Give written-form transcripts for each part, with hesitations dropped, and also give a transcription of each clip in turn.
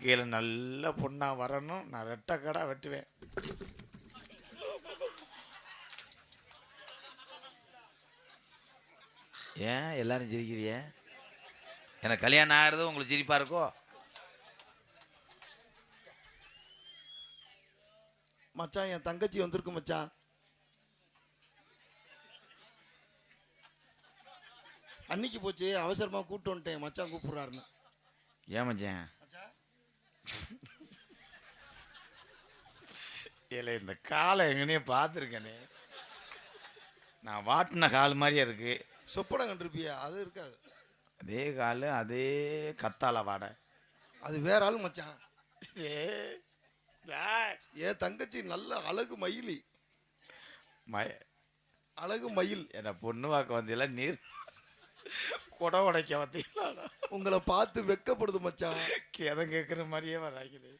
கீழே நல்ல பொண்ணா வரணும். நான் ரெட்டை கடை வெட்டுவேன். ஏன் எல்லாரும் சிரிக்கிறிய? எனக்கு கல்யாணம் ஆகிறது உங்களுக்கு சிரிப்பா இருக்கோ? மச்சான் என் தங்கச்சி வந்திருக்கு மச்சான். அன்னைக்கு போச்சு, அவசரமா கூப்பிட்டு வந்துட்டேன். மச்சான் கூப்பிடுறாருன்னு. ஏன் மச்சான்? இல்லை, இந்த காலை எங்கனே பார்த்துருக்கேனே. நான் வாட்டின கால் மாதிரியே இருக்கு. சொப்படம் கண்டிருப்பியா? அது இருக்காது. அதே கால், அதே கத்தால வாடை. அது வேற ஆள் மச்சான். ஏன் தங்கச்சி நல்ல அழகு மயிலி. அழகு மயில். என்ன பொண்ணு வாக்க வந்தீங்களா? நீர் குடை உடைக்க வந்தீங்களா? உங்களை பார்த்து வெக்கப்படுது மச்சான். எதை கேட்குற மாதிரியே வராக்குது.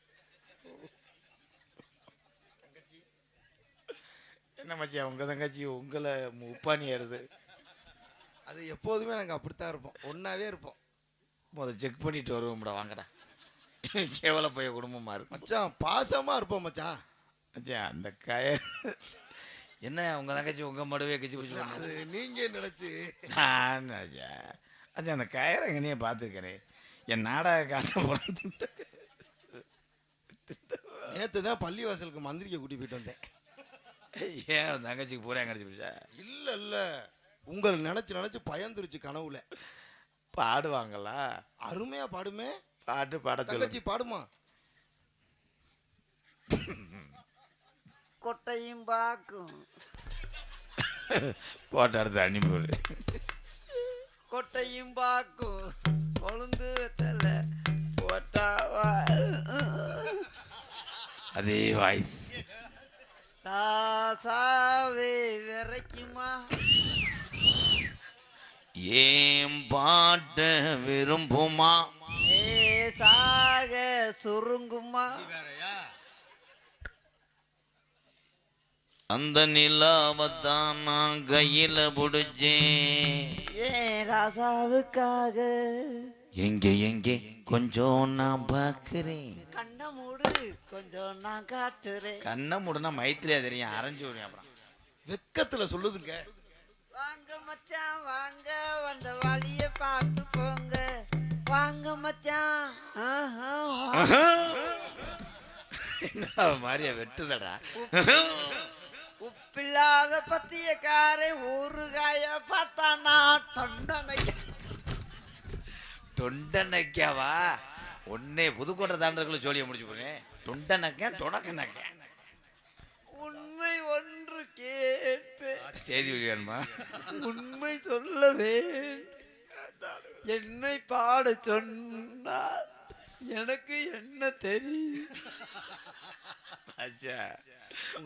என்ன மச்சான், உங்க தங்கச்சி உங்களை உப்பானி ஏறுது. அது எப்போதுமே நாங்கள் அப்படித்தான் இருப்போம், ஒன்னாவே இருப்போம். முதல் செக் பண்ணிட்டு வருவோம்டா, வாங்கடா. எவ்வளோ போய் குடும்பமா இருக்கும் மச்சான். பாசமா இருப்போம் மச்சான். மச்சான் அந்த என்ன உங்க தங்கச்சி உங்க மடுவே கட்சி பிடிச்சி அது நீங்க நினைச்சு நான் நினைச்சேன். அச்சா அந்த கயரை எங்கனையே பார்த்துருக்கேன். என் நாடக காசை போன நேற்று தான் பள்ளிவாசலுக்கு மந்திரிக்க கூட்டி போயிட்டு வந்தேன். ஏன் தங்கச்சிக்கு பூரா கிடச்சி போச்சா? இல்லை இல்லை, உங்களை நினச்சி பயந்துருச்சு கனவுல. பாடுவாங்களா? அருமையா பாடுமே. பாட்டு பாட தங்கச்சி பாடுமா? கொட்டையும் பாக்கும் போட்ட அடுத்து அனுப்பிவிடு. கொட்டையும் பாக்கும் கொழுந்து வெத்தல போட்டாவா அதே வாய்ஸ். தாசாவே விரைக்குமா? ஏன் பாட்ட விரும்புமா? சாக சுருங்குமா? அந்த நிலாவத்தான் நான் கையில புடிச்சேன். ஏன் ராசாவுக்காக. எங்கே எங்கே கொஞ்சம் நான் பார்க்கிறேன். கண்ணை மூடு கொஞ்சம் நான் காட்டுறேன். கண்ணை மூடுனா மைத்திரியா தெரியும், அரைஞ்சு விடுவேன். அப்புறம் வெக்கத்துல சொல்லுதுங்க. வாங்க மச்சான் வாங்க, வந்த வழிய பார்த்து போங்க. வாங்க மச்சான். என்ன மாதிரியா வெட்டுதடா? உப்பில்லாத பத்திய காரை ஊறுகாய பார்த்தானா தொண்டனைக்காவா? ஒன்னே புதுக்கோட்டை தாண்டதுக்குள்ள ஜோலியை முடிச்சு போறேன். தொண்டனக்க தொடக்கனக்க. உண்மை ஒன்று கேட்பேன். செய்தி வேணுமா? உண்மை சொல்லவே என்னை பாட சொன்னார். எனக்கு என்ன தெரியும்? அச்சா,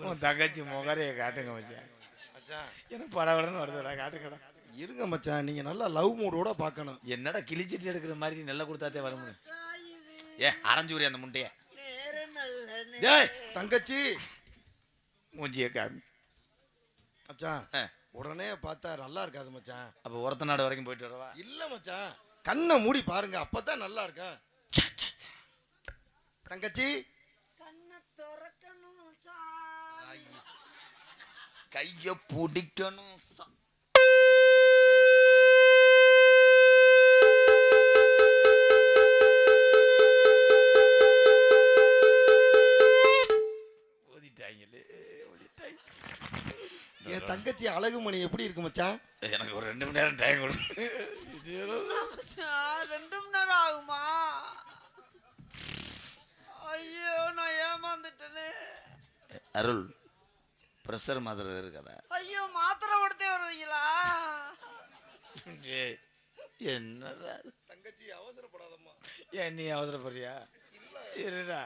உன் தங்கச்சி முகரைய காட்டுங்க மச்சான். மச்சான் எனக்கு படவடன்னு வருதுடா, காட்டுங்கடா. இருங்க மச்சான், நீங்க நல்லா லவ் மூடோட பார்க்கணும். என்னடா கிழிச்சிட்டு எடுக்கிற மாதிரி நல்லா கொடுத்தாதே வர முடியும். அரைஞ்சூரி அந்த முண்டைய. தங்கச்சி மூஞ்சிய காமி மச்சான். உடனே பார்த்தா நல்லா இருக்காது மச்சான். அப்ப ஒருத்த நாடு வரைக்கும் போயிட்டு வரவா? இல்ல மச்சான், கண்ணை மூடி பாருங்க, அப்பதான் நல்லா இருக்கா. தங்கச்சி கண்ணை திறக்கணும், கைய பிடிக்கணும். என் தங்கச்சி அழகுமணி எப்படி இருக்கு மச்சான்? எனக்கு ஒரு 2 மணி நேரம் டைம் கொடு. 2 மணி நேரம் ஆகுமா? ஐயோ நான் ஏமாந்துட்டேனே. அருள், பிரஷர் மாத்திரை இருக்கதா? ஐயோ மாத்திரை கொடுத்தே வருவீங்களா? என்னடா தங்கச்சி அவசரப்படாதம்மா. ஏன் நீ அவசரப்படுறியா? இருடா,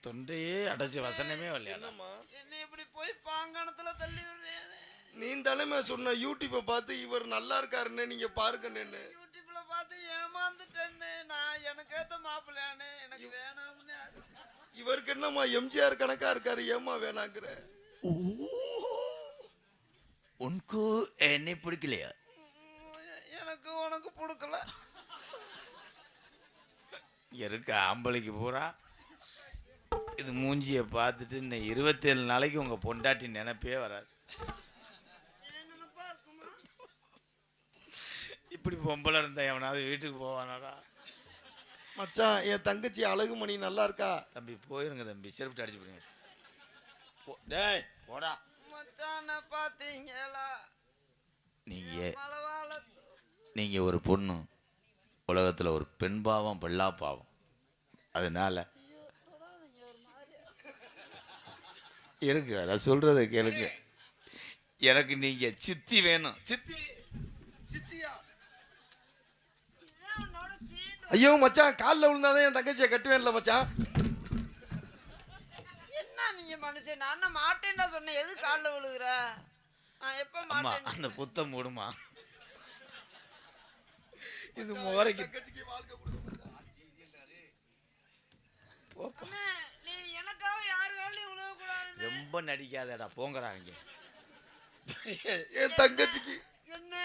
தொண்டையே அடைச்சு வசனமே வரலையா? என்ன இப்படி போய் பாங்கணத்துல தள்ளி விடுறேன். நீ தலைமை சொன்ன யூடியூப்பை பார்த்து இவர் நல்லா இருக்காருன்னு நீங்க பாருங்கன்னு. யூடியூப்ல பார்த்து ஏமாந்துட்டேன்னு. நான் எனக்கு ஏத்த மாப்பிள்ளையானே, எனக்கு வேணாம்னு. இவருக்கு என்னம்மா எம்ஜிஆர் கணக்கா இருக்காரு, ஏமா வேணாங்கிற? உனக்கு என்னை பிடிக்கலையா? எனக்கு உனக்கு பிடிக்கல. இருக்க ஆம்பளைக்கு பூரா இது மூஞ்சியை பார்த்துட்டு இன்னும் 27 நாளைக்கு உங்க பொண்டாட்டி நினைப்பே வராது. இப்படி பொம்பளை இருந்தா எவனாவது வீட்டுக்கு போவானாடா? மச்சான் என் தங்கச்சி அழகுமணி நல்லா இருக்கா? தம்பி போயிருங்க தம்பி, செருப்பு அடிச்சு போடுங்க. டேய் போடா. மச்சான பாத்தீங்களா? நீங்க ஒரு பொண்ணு, உலகத்துல ஒரு பெண் பாவம் பெல்லா பாவம். அதனால இருக்கு, நான் சொல்றத கேளுங்க. எனக்கு நீங்க சித்தி வேணும். சித்தி சித்தியா? ஐயோ மச்சான், காலில் விழுந்தாதான் என் தங்கச்சியை கட்டுவேன்ல மச்சான். என்ன நீங்க மனுஷன், நான் மாட்டேன்னா சொன்னேன், எது காலில் விழுகுற? எப்ப மாட்டேன்? அந்த புத்தம் மூடுமா? இது முகரைக்கு நீ எனக்காக யாரு காலையும் விழுகக்கூடாது. ரொம்ப நடிக்காதடா, போங்கறாங்க. என் தங்கச்சிக்கு என்ன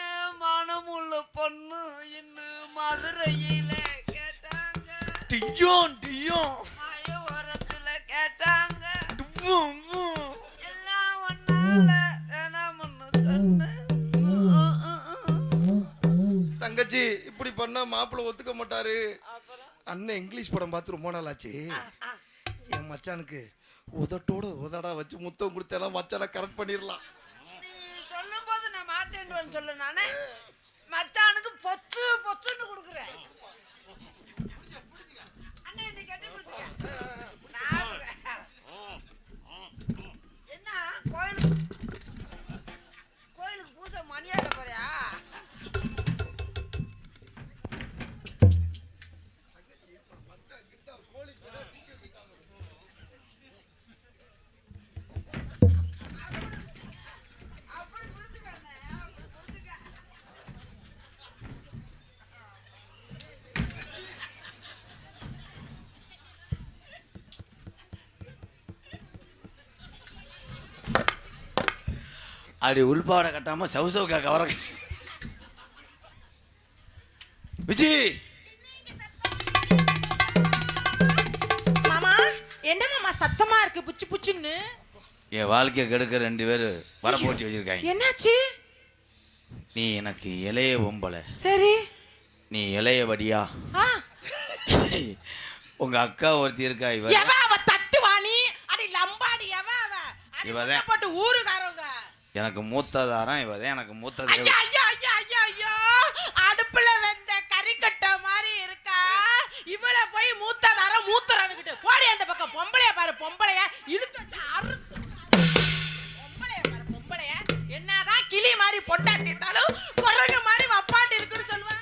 மனமுள்ள பொண்ணு இன்னும் மதுரையில கேட்டாங்க, டியோன் டியோன் மாயவரத்துல கேட்டாங்க, டும் எல்லாம் ஒன்னால வேணாம்னு சொன்னேன். தங்கச்சி இப்படி பண்ணா மாப்பிள்ளை ஒத்துக்க மாட்டாரு. அப்புறம் அண்ணன் இங்கிலீஷ் படம் பார்த்து ரொம்ப நாள் ஆச்சு. என் மச்சானுக்கு உதட்டோட உதடா வச்சு முத்தம் கொடுத்தெல்லாம் மச்சானை கரெக்ட் பண்ணிடலாம். நீ சொல்லும் போது நான் மாட்டேன்னு சொல்லு. நானே மச்சானுக்கு பொத்து பொத்துன்னு கொடுக்குறேன். அண்ணே நீ கட்டி பிடிச்சுக்க. என்ன கோயிலுக்கு பூசை மணியாட்ட போறியா? அப்படி உள்பாவடை கட்டாம சவுசவுக்கா கவர விஜி. மாமா என்ன மாமா சத்தமா இருக்கு புச்சு புச்சுன்னு? என் வாழ்க்கையை கெடுக்க 2 பேர் வர போட்டி வச்சிருக்காங்க. என்னாச்சு? நீ எனக்கு இளைய பொம்பளை, சரி நீ இளைய வடியா. உங்க அக்கா ஒருத்தி இருக்கா, இவ அவ தட்டுவாணி அடி லம்பாடி இவதான் போட்டு ஊருகாரங்க. எனக்கு மூத்ததாரம் இவதான் எனக்கு மூத்தது. ஐயோ அடுப்புல வெந்த கறிக்கட்ட மாதிரி இருக்கா. இவள போய் மூத்ததாரம் மூத்தரனுக்கிட்டு போடி அந்த பக்கம். பொம்பளைய பாரு, பொம்பளைய இழுத்து வச்சு பொம்பளைய பாரு, பொம்பளைய என்னதான் கிளி மாதிரி பொண்டாட்டிட்டாலும் குரங்கு மாதிரி வப்பாட்டி இருக்குன்னு சொல்லுவாங்க.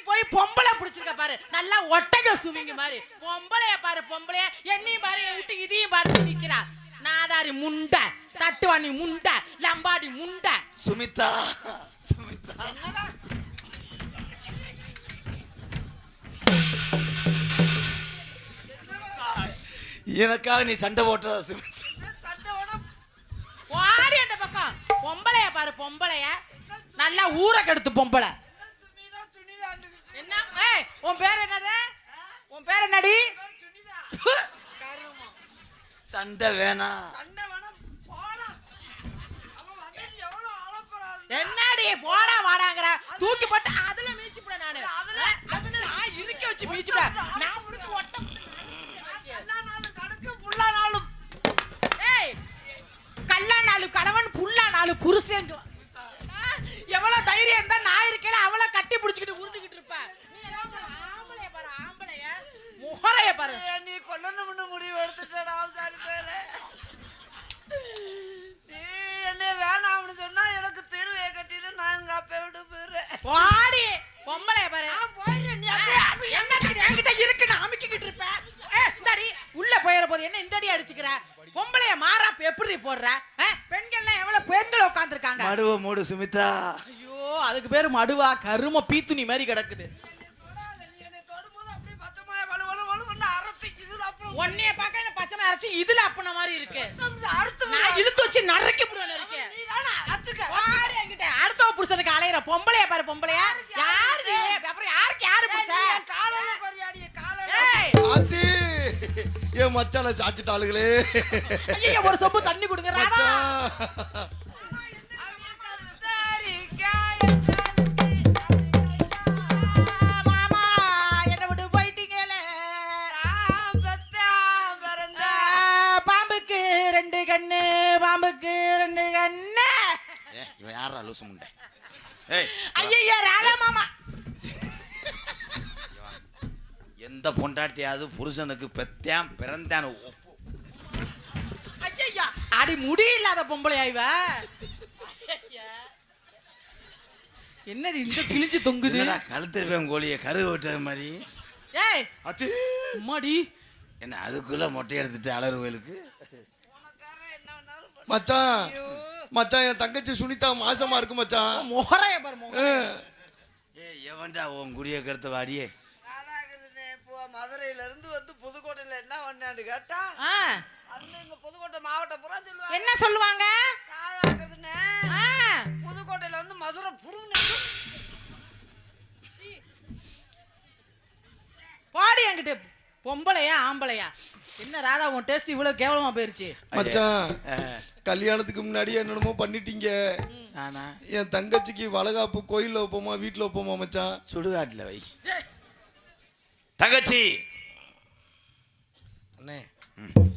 போய் பொம்பளை பிடிச்சிருக்க பாரு, நல்லா ஒட்டக சுவிங்க மாதிரி. பொம்பளைய பாரு, பொம்பளைய என்னையும் பாரு, விட்டு இதையும் பார்த்து நிக்கிறா. நாதாரி முண்டை, தட்டுவாணி முண்டை, லம்பாடி முண்டை. சுமிதா சுமிதா எனக்காக நீ சண்டை போட்டுற சுமிதா. வாடி அந்த பக்கம். பொம்பளைய பாரு, பொம்பளைய நல்லா ஊற கெடுத்து பொம்பளை. என்ன உன் பேர் என்னது? உன் பேர் என்னடி? சண்டை வேணாம். என்னடி போடா வாடாங்கற? தூக்கி போட்டு அதுல மீச்சு போட. நானு அதுல இறுக்கி வச்சு மீச்சு போட. நான் புடிச்சு ஒட்ட கல்லானாலும் கடுக்கு புல்லானாலும். ஏய் கல்லானாலும் கணவன் புல்லானாலும் புருஷங்க. எவ்வளவு தைரியம் இருந்தா நான் இருக்கேல அவளை கட்டி பிடிச்சிக்கிட்டு உருண்டுகிட்டு இருப்ப. நீ ஆம்பளைய பாரு, ஆம்பளைய முகரைய பாரு. நீ கொல்லணும்னு முடிவு எடுத்துட்டடா சாரி பேரு. நீ என்ன வேணாம்னு சொன்னா எனக்கு தெருவே கட்டிட்டு நான் எங்க அப்பா விட்டு போயிடுறேன். வாடி பொம்பளைய பாரு. நான் போயிடுறேன். நீ என்ன என்கிட்ட இருக்குன்னு அமுக்கிக்கிட்டு இருப்ப. இந்தாடி உள்ள போயிட போது என்ன இந்தடி அடிச்சுக்கிற? பொம்பளைய மாறாப்பு எப்படி போடுற? பெண்கள்லாம் எவ்வளவு பெண்கள் உட்காந்துருக்காங்க. மடுவ மூடு சுமிதா. ஐயோ அதுக்கு பேரு மடுவா? கரும பீத்துணி மாதிரி கிடக்குது. ஒன்னைய பார்க்க என்ன பச்சை அரைச்சு இதுல அப்பன மாதிரி இருக்கு. நான் இழுத்து வச்சு நறுக்கி புடுவேன். இருக்கேன் அடுத்த புருஷனுக்கு அலையிற பொம்பளைய பாரு, பொம்பளைய யாரு? அப்புறம் யாருக்கு யாரு புருஷன்? என் மச்சான சாச்சிட்டாளுகளே. ஐயா ஒரு சொம்பு தண்ணி கொடுங்க ராதா. மச்சான். மாமா என்ன விட்டு போயிட்டீங்களே. பாம்புக்கு 2 கண்ணு, பாம்புக்கு 2 கண்ணு. இவன் யாரா லூசு முண்டை? ஏய், ஐயா ராதா மாமா. எந்த பொண்டாட்டியாவது புருஷனுக்கு பெத்தான் பிறந்தான் ஐயா அடி முடியில்லாத பொம்பளையா இவ. என்னது இந்த கிழிஞ்சு தொங்குது? கழுத்திருப்பேன் கோழியை கரு விட்டது மாதிரி. ஏய் அது அம்மாடி என்ன அதுக்குள்ள மொட்டை எடுத்துட்டு அலறு கோயிலுக்கு? மச்சான் மச்சான் என் தங்கச்சி சுனிதா மாசமா இருக்கு மச்சான். முகரைய பாரு முகரைய. ஏய் எவன்டா உன் குடிய கருத்த வாடியே? மதுரையில இருந்து வந்து புதுக்கோட்டையில என்ன பண்ணான்னு கேட்டா ஆ அண்ணன் இங்க புதுக்கோட்டை மாவட்டம் பூரா சொல்லுவாங்க. என்ன சொல்லுவாங்க? யாராக்குதுன்னு ஆ புதுக்கோட்டையில வந்து மதுரை புடுங்க. பாடி என்கிட்ட பொம்பளையா ஆம்பளையா? என்ன ராதா உன் டேஸ்ட் இவ்வளவு கேவலமா போயிருச்சு? மச்சான் கல்யாணத்துக்கு முன்னாடி என்னென்னமோ பண்ணிட்டீங்க. ஆனா என் தங்கச்சிக்கு வளகாப்பு கோயில்ல வைப்போமா வீட்டுல வைப்போமா மச்சான்? சுடுகாட்டுல வை தங்கச்சி. அண்ணே ம்.